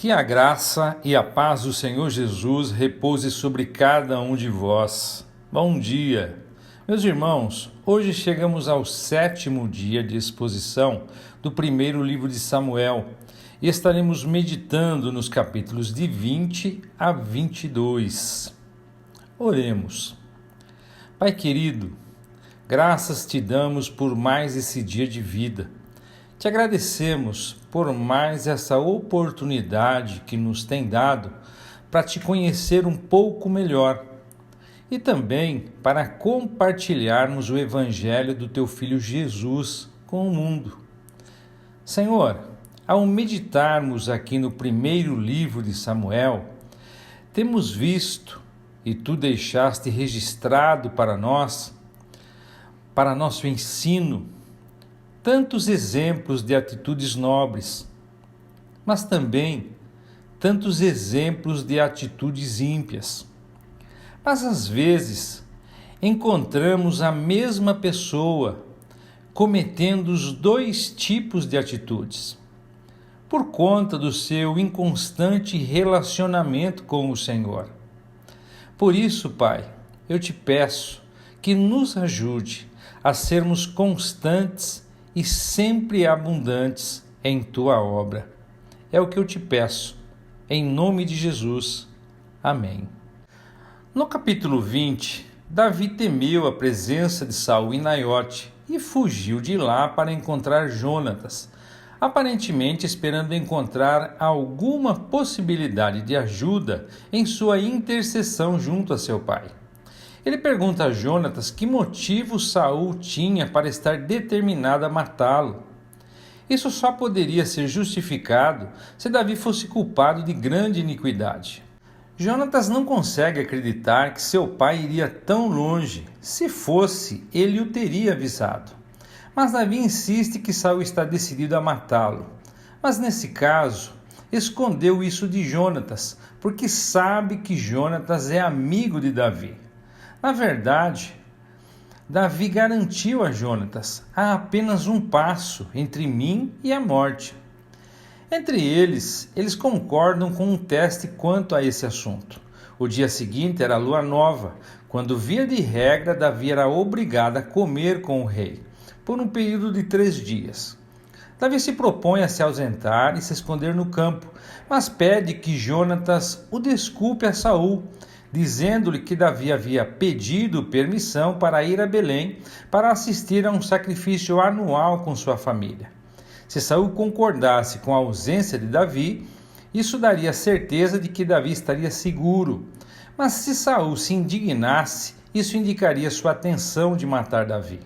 Que a graça e a paz do Senhor Jesus repouse sobre cada um de vós. Bom dia! Meus irmãos, hoje chegamos ao 7º dia de exposição do primeiro livro de Samuel e estaremos meditando nos capítulos de 20 a 22. Oremos. Pai querido, graças te damos por mais esse dia de vida. Te agradecemos por mais essa oportunidade que nos tem dado para te conhecer um pouco melhor e também para compartilharmos o Evangelho do teu Filho Jesus com o mundo. Senhor, ao meditarmos aqui no primeiro livro de Samuel, temos visto e tu deixaste registrado para nós, para nosso ensino, tantos exemplos de atitudes nobres, mas também tantos exemplos de atitudes ímpias. Mas às vezes encontramos a mesma pessoa cometendo os dois tipos de atitudes, por conta do seu inconstante relacionamento com o Senhor. Por isso, Pai, eu te peço que nos ajude a sermos constantes e sempre abundantes em tua obra. É o que eu te peço, em nome de Jesus. Amém. No capítulo 20, Davi temeu a presença de Saul em Naiote e fugiu de lá para encontrar Jonatas, aparentemente esperando encontrar alguma possibilidade de ajuda em sua intercessão junto a seu pai. Ele pergunta a Jonatas que motivo Saul tinha para estar determinado a matá-lo. Isso só poderia ser justificado se Davi fosse culpado de grande iniquidade. Jonatas não consegue acreditar que seu pai iria tão longe. Se fosse, ele o teria avisado. Mas Davi insiste que Saul está decidido a matá-lo. Mas nesse caso, escondeu isso de Jonatas, porque sabe que Jonatas é amigo de Davi. Na verdade, Davi garantiu a Jonatas: há apenas um passo entre mim e a morte. Entre eles concordam com um teste quanto a esse assunto. O dia seguinte era a lua nova, quando, via de regra, Davi era obrigado a comer com o rei, por um período de 3 dias. Davi se propõe a se ausentar e se esconder no campo, mas pede que Jonatas o desculpe a Saul, dizendo-lhe que Davi havia pedido permissão para ir a Belém para assistir a um sacrifício anual com sua família. Se Saul concordasse com a ausência de Davi, isso daria certeza de que Davi estaria seguro. Mas se Saul se indignasse, isso indicaria sua intenção de matar Davi.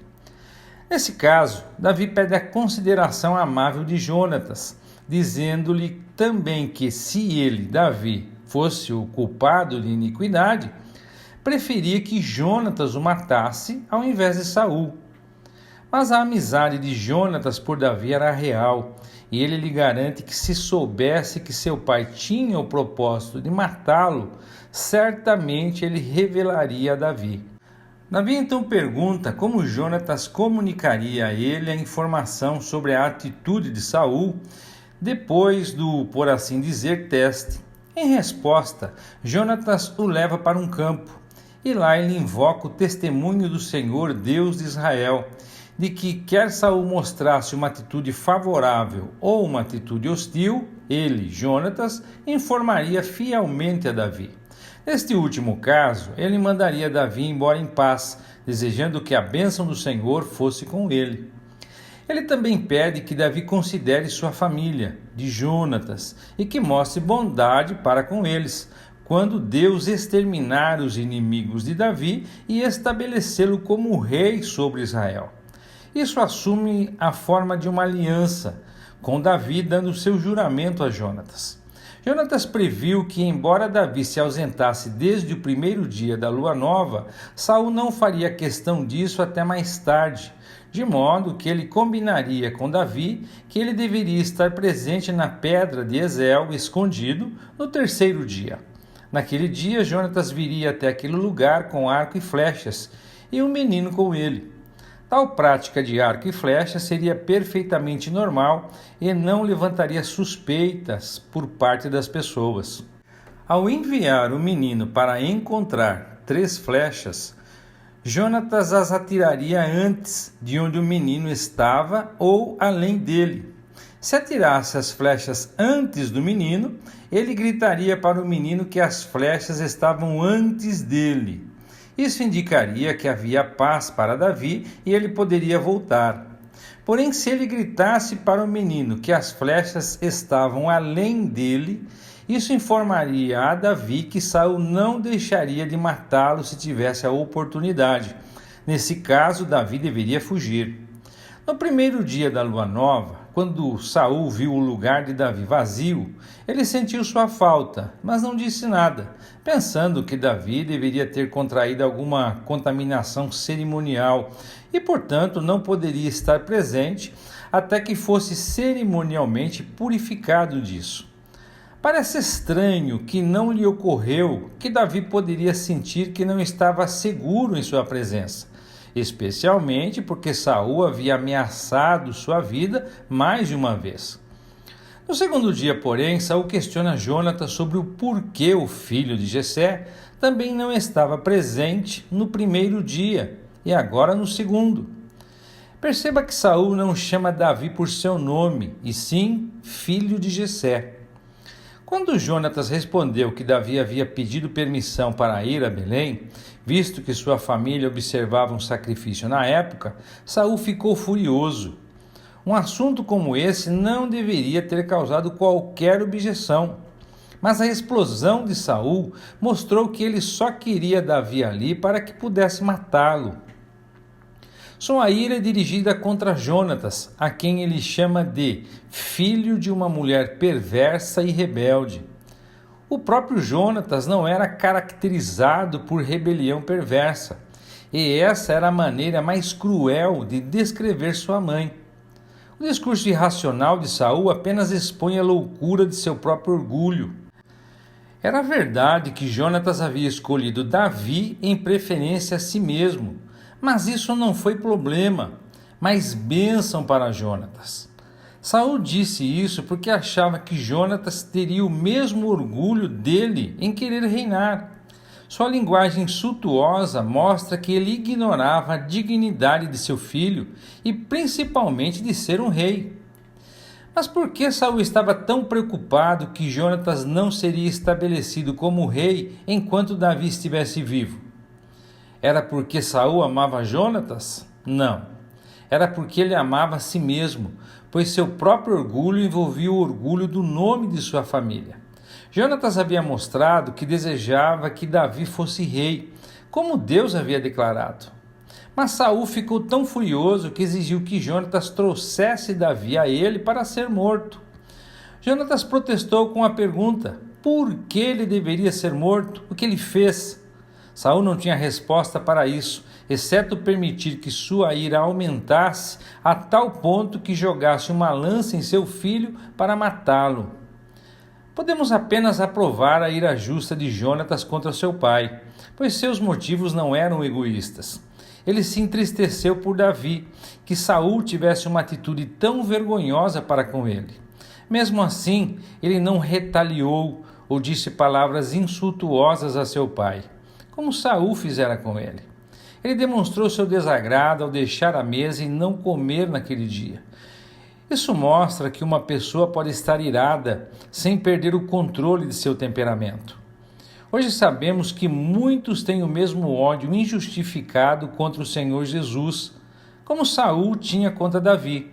Nesse caso, Davi pede a consideração amável de Jonatas, dizendo-lhe também que se ele, Davi, fosse o culpado de iniquidade, preferia que Jonatas o matasse ao invés de Saul. Mas a amizade de Jonatas por Davi era real, e ele lhe garante que se soubesse que seu pai tinha o propósito de matá-lo, certamente ele revelaria a Davi. Davi então pergunta como Jonatas comunicaria a ele a informação sobre a atitude de Saul depois do, por assim dizer, teste. Em resposta, Jonatas o leva para um campo, e lá ele invoca o testemunho do Senhor, Deus de Israel, de que quer Saul mostrasse uma atitude favorável ou uma atitude hostil, ele, Jonatas, informaria fielmente a Davi. Neste último caso, ele mandaria Davi embora em paz, desejando que a bênção do Senhor fosse com ele. Ele também pede que Davi considere sua família, de Jonatas, e que mostre bondade para com eles, quando Deus exterminar os inimigos de Davi e estabelecê-lo como rei sobre Israel. Isso assume a forma de uma aliança, com Davi dando seu juramento a Jonatas. Jonatas previu que, embora Davi se ausentasse desde o primeiro dia da lua nova, Saul não faria questão disso até mais tarde, de modo que ele combinaria com Davi que ele deveria estar presente na pedra de Ezel, escondido, no 3º dia. Naquele dia, Jonatas viria até aquele lugar com arco e flechas, e um menino com ele. Tal prática de arco e flecha seria perfeitamente normal e não levantaria suspeitas por parte das pessoas. Ao enviar o menino para encontrar 3 flechas, Jonatas as atiraria antes de onde o menino estava ou além dele. Se atirasse as flechas antes do menino, ele gritaria para o menino que as flechas estavam antes dele. Isso indicaria que havia paz para Davi e ele poderia voltar. Porém, se ele gritasse para o menino que as flechas estavam além dele, isso informaria a Davi que Saul não deixaria de matá-lo se tivesse a oportunidade. Nesse caso, Davi deveria fugir. No primeiro dia da lua nova, quando Saul viu o lugar de Davi vazio, ele sentiu sua falta, mas não disse nada, pensando que Davi deveria ter contraído alguma contaminação cerimonial e, portanto, não poderia estar presente até que fosse cerimonialmente purificado disso. Parece estranho que não lhe ocorreu que Davi poderia sentir que não estava seguro em sua presença, especialmente porque Saul havia ameaçado sua vida mais de uma vez. No segundo dia, porém, Saul questiona Jonatas sobre o porquê o filho de Jessé também não estava presente no primeiro dia e agora no segundo. Perceba que Saul não chama Davi por seu nome, e sim filho de Jessé. Quando Jonatas respondeu que Davi havia pedido permissão para ir a Belém, visto que sua família observava um sacrifício na época, Saul ficou furioso. Um assunto como esse não deveria ter causado qualquer objeção, mas a explosão de Saul mostrou que ele só queria Davi ali para que pudesse matá-lo. Sua ira é dirigida contra Jonatas, a quem ele chama de filho de uma mulher perversa e rebelde. O próprio Jonatas não era caracterizado por rebelião perversa, e essa era a maneira mais cruel de descrever sua mãe. O discurso irracional de Saul apenas expõe a loucura de seu próprio orgulho. Era verdade que Jonatas havia escolhido Davi em preferência a si mesmo, mas isso não foi problema, mas bênção para Jonatas. Saul disse isso porque achava que Jonatas teria o mesmo orgulho dele em querer reinar. Sua linguagem suntuosa mostra que ele ignorava a dignidade de seu filho e principalmente de ser um rei. Mas por que Saul estava tão preocupado que Jonatas não seria estabelecido como rei enquanto Davi estivesse vivo? Era porque Saul amava Jonatas? Não. Era porque ele amava a si mesmo, pois seu próprio orgulho envolvia o orgulho do nome de sua família. Jonatas havia mostrado que desejava que Davi fosse rei, como Deus havia declarado. Mas Saul ficou tão furioso que exigiu que Jonatas trouxesse Davi a ele para ser morto. Jonatas protestou com a pergunta: por que ele deveria ser morto? O que ele fez? Saul não tinha resposta para isso, exceto permitir que sua ira aumentasse a tal ponto que jogasse uma lança em seu filho para matá-lo. Podemos apenas aprovar a ira justa de Jonatas contra seu pai, pois seus motivos não eram egoístas. Ele se entristeceu por Davi, que Saul tivesse uma atitude tão vergonhosa para com ele. Mesmo assim, ele não retaliou ou disse palavras insultuosas a seu pai, como Saul fizera com ele. Ele demonstrou seu desagrado ao deixar a mesa e não comer naquele dia. Isso mostra que uma pessoa pode estar irada sem perder o controle de seu temperamento. Hoje sabemos que muitos têm o mesmo ódio injustificado contra o Senhor Jesus, como Saul tinha contra Davi.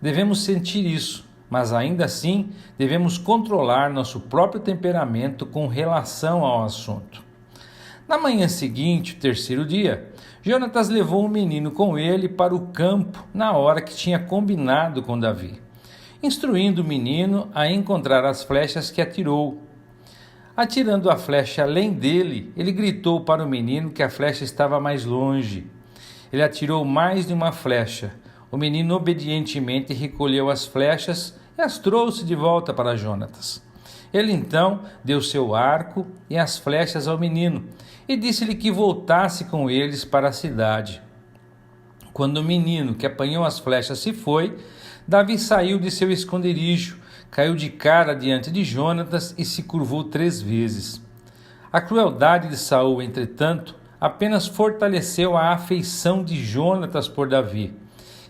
Devemos sentir isso, mas ainda assim devemos controlar nosso próprio temperamento com relação ao assunto. Na manhã seguinte, o terceiro dia, Jonatas levou o menino com ele para o campo na hora que tinha combinado com Davi, instruindo o menino a encontrar as flechas que atirou. Atirando a flecha além dele, ele gritou para o menino que a flecha estava mais longe. Ele atirou mais de uma flecha. O menino obedientemente recolheu as flechas e as trouxe de volta para Jonatas. Ele então deu seu arco e as flechas ao menino e disse-lhe que voltasse com eles para a cidade. Quando o menino que apanhou as flechas se foi, Davi saiu de seu esconderijo, caiu de cara diante de Jonatas e se curvou 3 vezes. A crueldade de Saul, entretanto, apenas fortaleceu a afeição de Jonatas por Davi.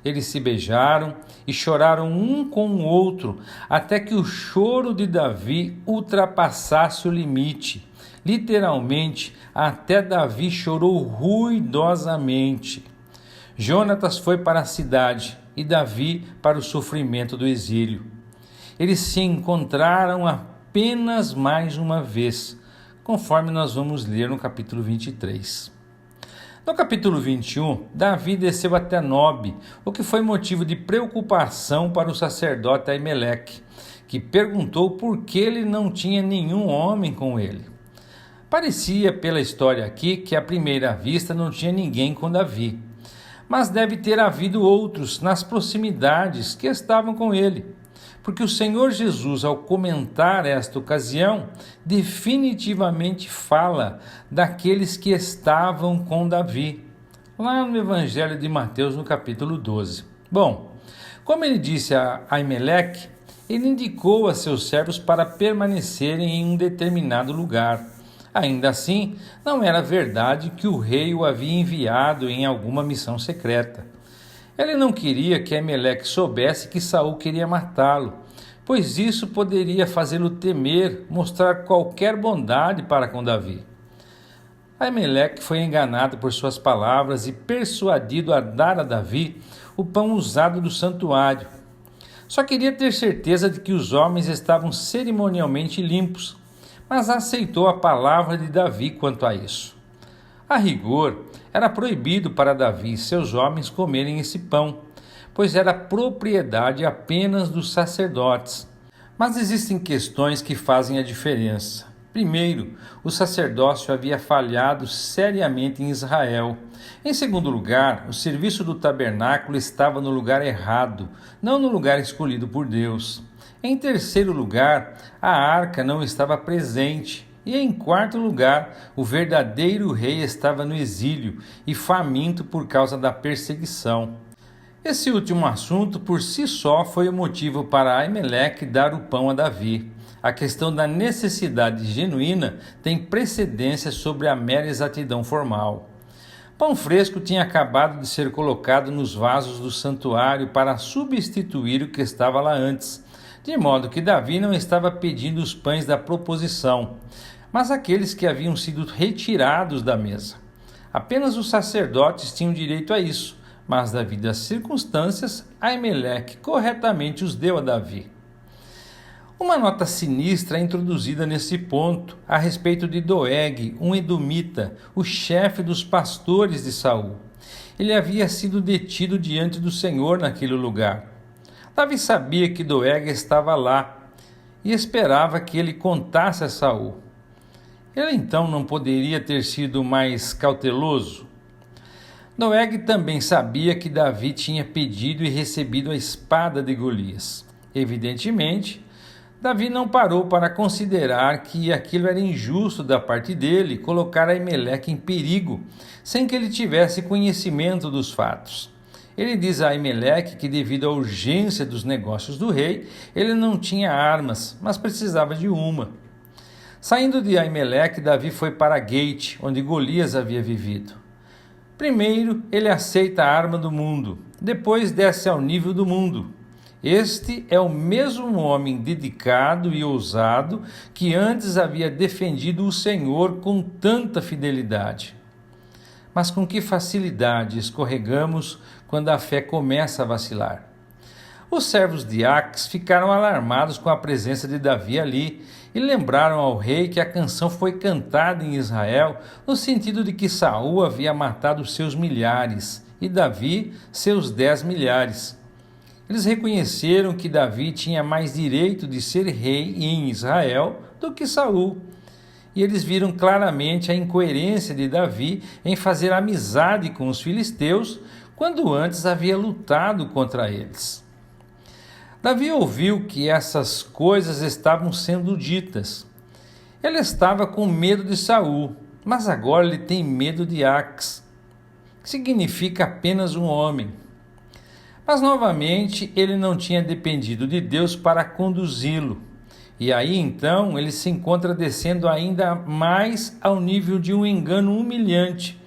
Eles se beijaram e choraram um com o outro, até que o choro de Davi ultrapassasse o limite. Literalmente, até Davi chorou ruidosamente. Jonatas foi para a cidade e Davi para o sofrimento do exílio. Eles se encontraram apenas mais uma vez, conforme nós vamos ler no capítulo 23. No capítulo 21, Davi desceu até Nob, o que foi motivo de preocupação para o sacerdote Aimeleque, que perguntou por que ele não tinha nenhum homem com ele. Parecia, pela história aqui, que à primeira vista não tinha ninguém com Davi, mas deve ter havido outros nas proximidades que estavam com ele, porque o Senhor Jesus, ao comentar esta ocasião, definitivamente fala daqueles que estavam com Davi, lá no Evangelho de Mateus, no capítulo 12. Bom, como ele disse a Aimeleque, ele indicou a seus servos para permanecerem em um determinado lugar. Ainda assim, não era verdade que o rei o havia enviado em alguma missão secreta. Ele não queria que Aimeleque soubesse que Saul queria matá-lo, pois isso poderia fazê-lo temer, mostrar qualquer bondade para com Davi. Aimeleque foi enganado por suas palavras e persuadido a dar a Davi o pão usado do santuário. Só queria ter certeza de que os homens estavam cerimonialmente limpos, mas aceitou a palavra de Davi quanto a isso. A rigor, era proibido para Davi e seus homens comerem esse pão, pois era propriedade apenas dos sacerdotes. Mas existem questões que fazem a diferença. Primeiro, o sacerdócio havia falhado seriamente em Israel. Em segundo lugar, o serviço do tabernáculo estava no lugar errado, não no lugar escolhido por Deus. Em terceiro lugar, a arca não estava presente. E em quarto lugar, o verdadeiro rei estava no exílio e faminto por causa da perseguição. Esse último assunto por si só foi o motivo para Aimeleque dar o pão a Davi. A questão da necessidade genuína tem precedência sobre a mera exatidão formal. Pão fresco tinha acabado de ser colocado nos vasos do santuário para substituir o que estava lá antes, de modo que Davi não estava pedindo os pães da proposição, mas aqueles que haviam sido retirados da mesa. Apenas os sacerdotes tinham direito a isso, mas devido às circunstâncias, Aimeleque corretamente os deu a Davi. Uma nota sinistra é introduzida nesse ponto a respeito de Doeg, um edomita, o chefe dos pastores de Saul. Ele havia sido detido diante do Senhor naquele lugar. Davi sabia que Doeg estava lá e esperava que ele contasse a Saul. Ele então não poderia ter sido mais cauteloso? Doeg também sabia que Davi tinha pedido e recebido a espada de Golias. Evidentemente, Davi não parou para considerar que aquilo era injusto da parte dele colocar Aimeleque em perigo, sem que ele tivesse conhecimento dos fatos. Ele diz a Aimeleque que, devido à urgência dos negócios do rei, ele não tinha armas, mas precisava de uma. Saindo de Aimeleque, Davi foi para Gate, onde Golias havia vivido. Primeiro, ele aceita a arma do mundo, depois desce ao nível do mundo. Este é o mesmo homem dedicado e ousado que antes havia defendido o Senhor com tanta fidelidade. Mas com que facilidade escorregamos quando a fé começa a vacilar. Os servos de Aques ficaram alarmados com a presença de Davi ali e lembraram ao rei que a canção foi cantada em Israel no sentido de que Saul havia matado seus milhares e Davi seus 10 milhares. Eles reconheceram que Davi tinha mais direito de ser rei em Israel do que Saul. E eles viram claramente a incoerência de Davi em fazer amizade com os filisteus, quando antes havia lutado contra eles. Davi ouviu que essas coisas estavam sendo ditas. Ele estava com medo de Saul, mas agora ele tem medo de Aques. que significa apenas um homem. Mas novamente ele não tinha dependido de Deus para conduzi-lo. E aí então ele se encontra descendo ainda mais ao nível de um engano humilhante,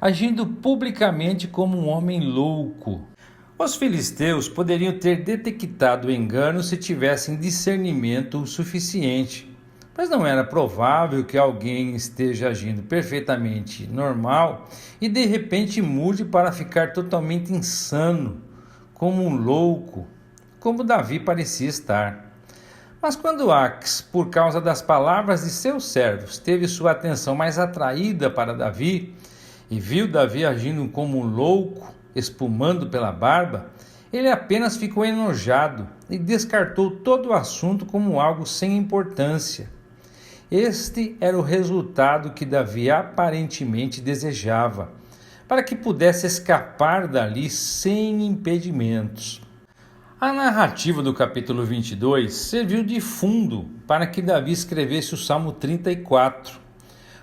agindo publicamente como um homem louco. Os filisteus poderiam ter detectado o engano se tivessem discernimento o suficiente, mas não era provável que alguém esteja agindo perfeitamente normal e de repente mude para ficar totalmente insano, como um louco, como Davi parecia estar. Mas quando Aques, por causa das palavras de seus servos, teve sua atenção mais atraída para Davi e viu Davi agindo como um louco, espumando pela barba, ele apenas ficou enojado e descartou todo o assunto como algo sem importância. Este era o resultado que Davi aparentemente desejava, para que pudesse escapar dali sem impedimentos. A narrativa do capítulo 22 serviu de fundo para que Davi escrevesse o Salmo 34,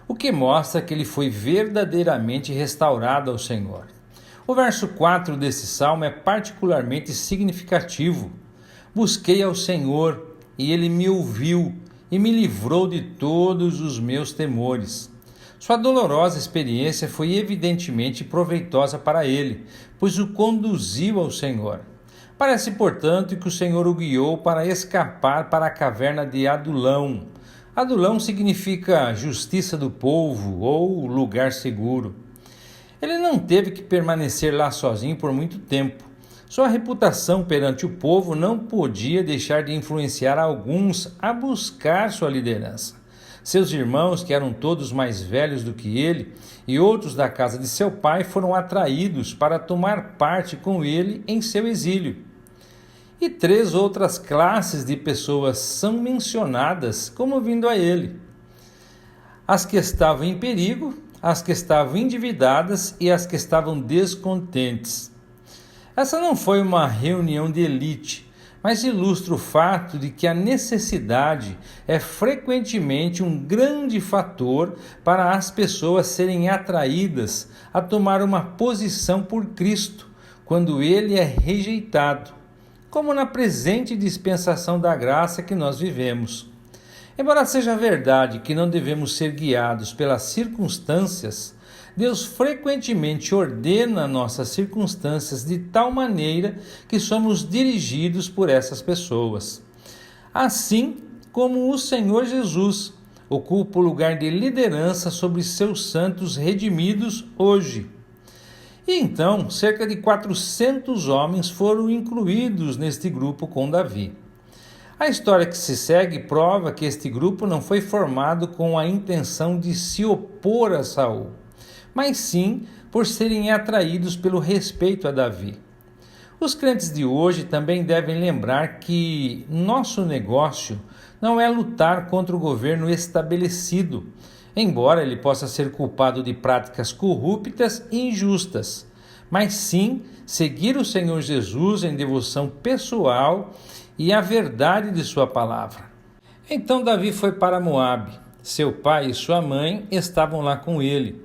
o que mostra que ele foi verdadeiramente restaurado ao Senhor. O verso 4 desse salmo é particularmente significativo. Busquei ao Senhor, e ele me ouviu e me livrou de todos os meus temores. Sua dolorosa experiência foi evidentemente proveitosa para ele, pois o conduziu ao Senhor. Parece, portanto, que o Senhor o guiou para escapar para a caverna de Adulão. Adulão significa justiça do povo ou lugar seguro. Ele não teve que permanecer lá sozinho por muito tempo. Sua reputação perante o povo não podia deixar de influenciar alguns a buscar sua liderança. Seus irmãos, que eram todos mais velhos do que ele, e outros da casa de seu pai, foram atraídos para tomar parte com ele em seu exílio. E 3 outras classes de pessoas são mencionadas como vindo a ele: as que estavam em perigo, as que estavam endividadas e as que estavam descontentes. Essa não foi uma reunião de elite, mas ilustra o fato de que a necessidade é frequentemente um grande fator para as pessoas serem atraídas a tomar uma posição por Cristo, quando ele é rejeitado, como na presente dispensação da graça que nós vivemos. Embora seja verdade que não devemos ser guiados pelas circunstâncias, Deus frequentemente ordena nossas circunstâncias de tal maneira que somos dirigidos por essas pessoas. Assim como o Senhor Jesus ocupa o lugar de liderança sobre seus santos redimidos hoje. E então, cerca de 400 homens foram incluídos neste grupo com Davi. A história que se segue prova que este grupo não foi formado com a intenção de se opor a Saul, mas sim por serem atraídos pelo respeito a Davi. Os crentes de hoje também devem lembrar que nosso negócio não é lutar contra o governo estabelecido, embora ele possa ser culpado de práticas corruptas e injustas, mas sim seguir o Senhor Jesus em devoção pessoal e a verdade de sua palavra. Então Davi foi para Moabe. Seu pai e sua mãe estavam lá com ele.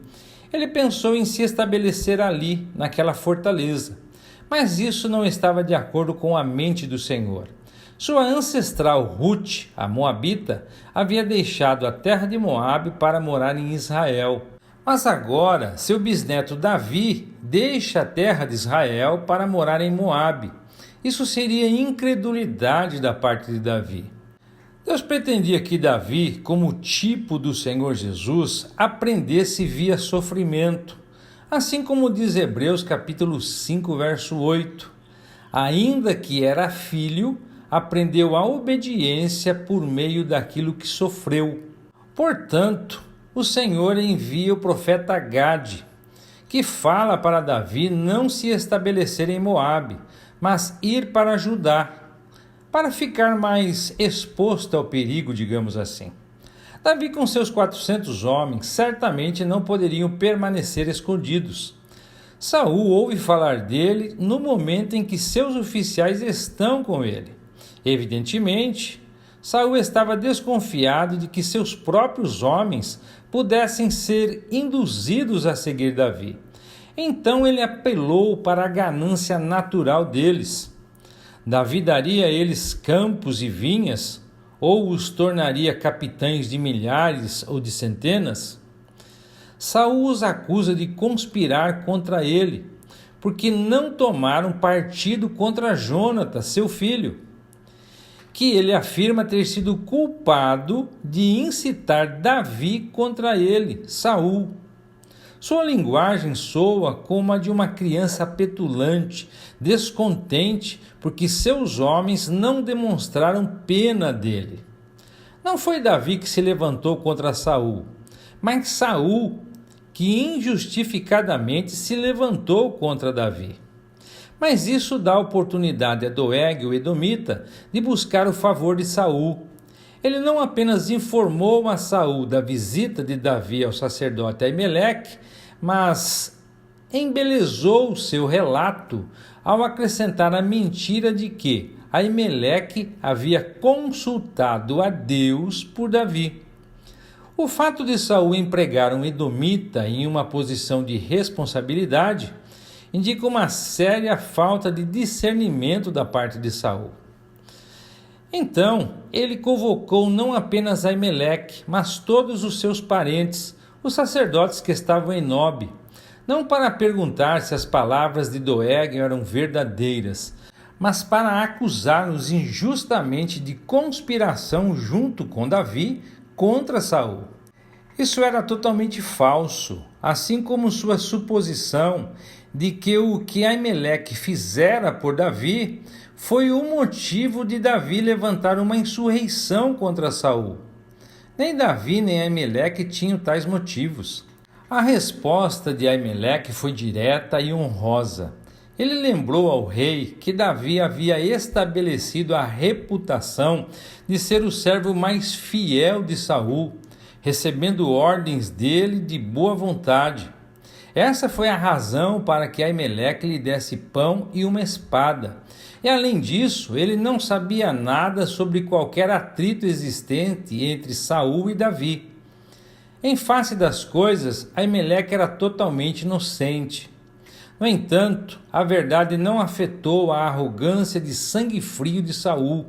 Ele pensou em se estabelecer ali, naquela fortaleza, mas isso não estava de acordo com a mente do Senhor. Sua ancestral Ruth, a moabita, havia deixado a terra de Moabe para morar em Israel. Mas agora, seu bisneto Davi deixa a terra de Israel para morar em Moabe. Isso seria incredulidade da parte de Davi. Deus pretendia que Davi, como tipo do Senhor Jesus, aprendesse via sofrimento, assim como diz Hebreus capítulo 5, verso 8. Ainda que era filho, aprendeu a obediência por meio daquilo que sofreu. Portanto, o Senhor envia o profeta Gade, que fala para Davi não se estabelecer em Moabe, mas ir para Judá, para ficar mais exposto ao perigo, digamos assim. Davi com seus 400 homens certamente não poderiam permanecer escondidos. Saul ouve falar dele no momento em que seus oficiais estão com ele. Evidentemente, Saul estava desconfiado de que seus próprios homens pudessem ser induzidos a seguir Davi. Então ele apelou para a ganância natural deles. Davi daria a eles campos e vinhas, ou os tornaria capitães de milhares ou de centenas? Saul os acusa de conspirar contra ele, porque não tomaram partido contra Jônatas, seu filho, que ele afirma ter sido culpado de incitar Davi contra ele, Saul. Sua linguagem soa como a de uma criança petulante, descontente, porque seus homens não demonstraram pena dele. Não foi Davi que se levantou contra Saul, mas Saul que injustificadamente se levantou contra Davi. Mas isso dá oportunidade a Doeg, o edomita, de buscar o favor de Saul. Ele não apenas informou a Saul da visita de Davi ao sacerdote Aimeleque, mas embelezou seu relato ao acrescentar a mentira de que Aimeleque havia consultado a Deus por Davi. O fato de Saul empregar um edomita em uma posição de responsabilidade indica uma séria falta de discernimento da parte de Saul. Então, ele convocou não apenas Aimeleque, mas todos os seus parentes, os sacerdotes que estavam em Nob, não para perguntar se as palavras de Doeg eram verdadeiras, mas para acusá-los injustamente de conspiração junto com Davi contra Saul. Isso era totalmente falso, assim como sua suposição de que o que Aimeleque fizera por Davi foi o motivo de Davi levantar uma insurreição contra Saul. Nem Davi nem Aimeleque tinham tais motivos. A resposta de Aimeleque foi direta e honrosa. Ele lembrou ao rei que Davi havia estabelecido a reputação de ser o servo mais fiel de Saul, recebendo ordens dele de boa vontade. Essa foi a razão para que Aimeleque lhe desse pão e uma espada. E além disso, ele não sabia nada sobre qualquer atrito existente entre Saul e Davi. Em face das coisas, Aimeleque era totalmente inocente. No entanto, a verdade não afetou a arrogância de sangue frio de Saul.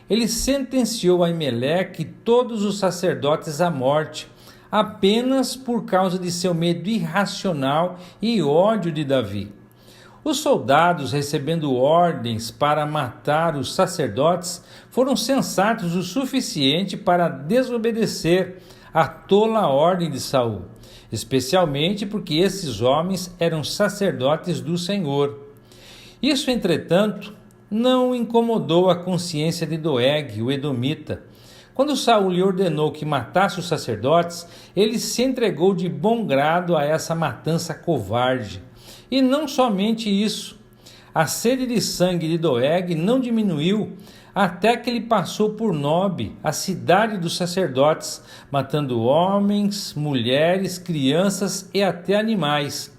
Ele sentenciou Aimeleque e todos os sacerdotes à morte, apenas por causa de seu medo irracional e ódio de Davi. Os soldados, recebendo ordens para matar os sacerdotes, foram sensatos o suficiente para desobedecer a tola ordem de Saul, especialmente porque esses homens eram sacerdotes do Senhor. Isso, entretanto, não incomodou a consciência de Doeg, o edomita. Quando Saul lhe ordenou que matasse os sacerdotes, ele se entregou de bom grado a essa matança covarde. E não somente isso, a sede de sangue de Doeg não diminuiu até que ele passou por Nob, a cidade dos sacerdotes, matando homens, mulheres, crianças e até animais.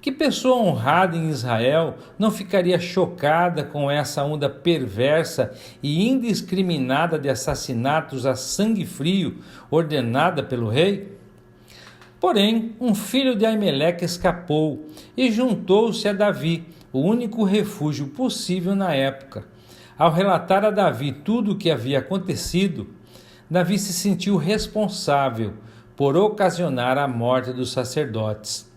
Que pessoa honrada em Israel não ficaria chocada com essa onda perversa e indiscriminada de assassinatos a sangue frio ordenada pelo rei? Porém, um filho de Aimeleque escapou e juntou-se a Davi, o único refúgio possível na época. Ao relatar a Davi tudo o que havia acontecido, Davi se sentiu responsável por ocasionar a morte dos sacerdotes.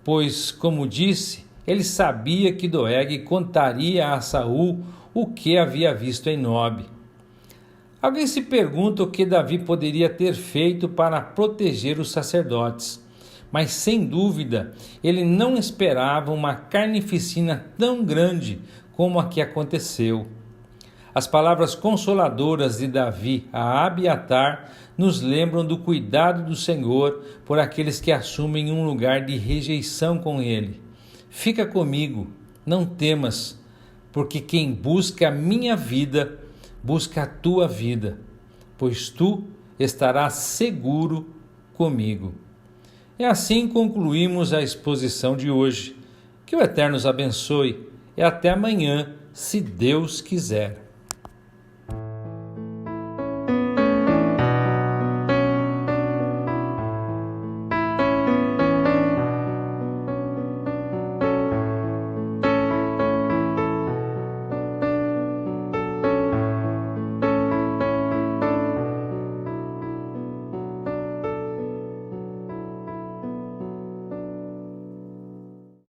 Pois, como disse, ele sabia que Doeg contaria a Saul o que havia visto em Nob. Alguém se pergunta o que Davi poderia ter feito para proteger os sacerdotes, mas sem dúvida ele não esperava uma carnificina tão grande como a que aconteceu. As palavras consoladoras de Davi a Abiatar nos lembram do cuidado do Senhor por aqueles que assumem um lugar de rejeição com ele. Fica comigo, não temas, porque quem busca a minha vida, busca a tua vida, pois tu estarás seguro comigo. E assim concluímos a exposição de hoje. Que o Eterno os abençoe e até amanhã, se Deus quiser.